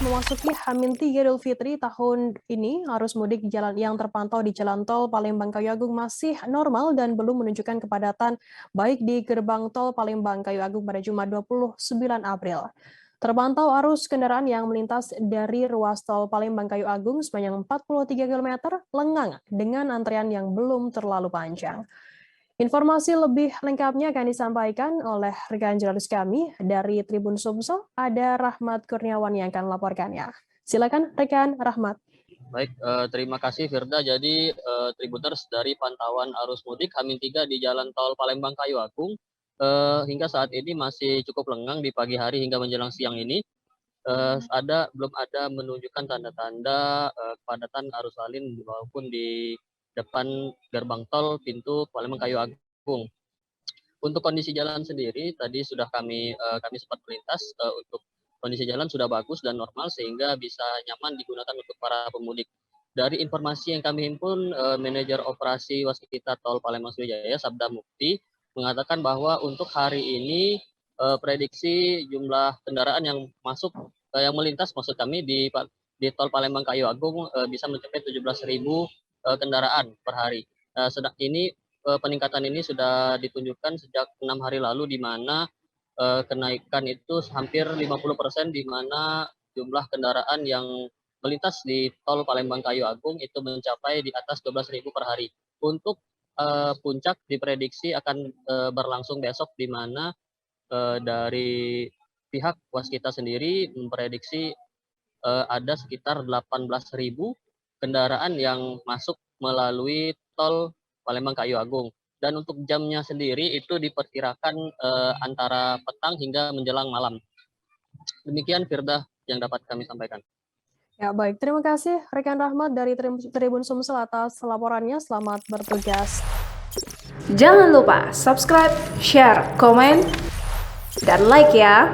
Memasuki H-3 Idul Fitri tahun ini, arus mudik jalan yang terpantau di Jalan Tol Palembang Kayu Agung masih normal dan belum menunjukkan kepadatan baik di gerbang tol Palembang Kayu Agung pada Jumat 29 April. Terpantau arus kendaraan yang melintas dari ruas tol Palembang Kayu Agung sepanjang 43 km lengang dengan antrean yang belum terlalu panjang. Informasi lebih lengkapnya akan disampaikan oleh rekan jurnalis kami dari Tribun Sumsel, ada Rahmat Kurniawan yang akan melaporkannya. Silakan rekan Rahmat. Baik, terima kasih Firda. Jadi Tribuners, dari pantauan arus mudik H-3 di Jalan Tol Palembang Kayu Agung hingga saat ini masih cukup lengang di pagi hari hingga menjelang siang ini. Belum ada menunjukkan tanda-tanda kepadatan arus lalu maupun di depan gerbang tol pintu Palembang Kayu Agung. Untuk kondisi jalan sendiri tadi sudah kami sempat melintas, untuk kondisi jalan sudah bagus dan normal sehingga bisa nyaman digunakan untuk para pemudik. Dari informasi yang kami himpun, manajer operasi waskita tol Palembang Sriwijaya Sabda Mukti mengatakan bahwa untuk hari ini prediksi jumlah kendaraan yang masuk yang melintas maksud kami di tol Palembang Kayu Agung bisa mencapai 17.000 kendaraan per hari. Peningkatan ini sudah ditunjukkan sejak 6 hari lalu, di mana kenaikan itu hampir 50%, di mana jumlah kendaraan yang melintas di tol Palembang Kayu Agung itu mencapai di atas 12.000 per hari. Untuk puncak diprediksi akan berlangsung besok, di mana dari pihak waskita sendiri memprediksi ada sekitar 18.000 kendaraan yang masuk melalui tol Palembang Kayu Agung. Dan untuk jamnya sendiri itu diperkirakan antara petang hingga menjelang malam. Demikian Firda yang dapat kami sampaikan. Ya baik, terima kasih rekan Rahmat dari Tribun Sumsel atas laporannya. Selamat bertugas. Jangan lupa subscribe, share, komen, dan like ya.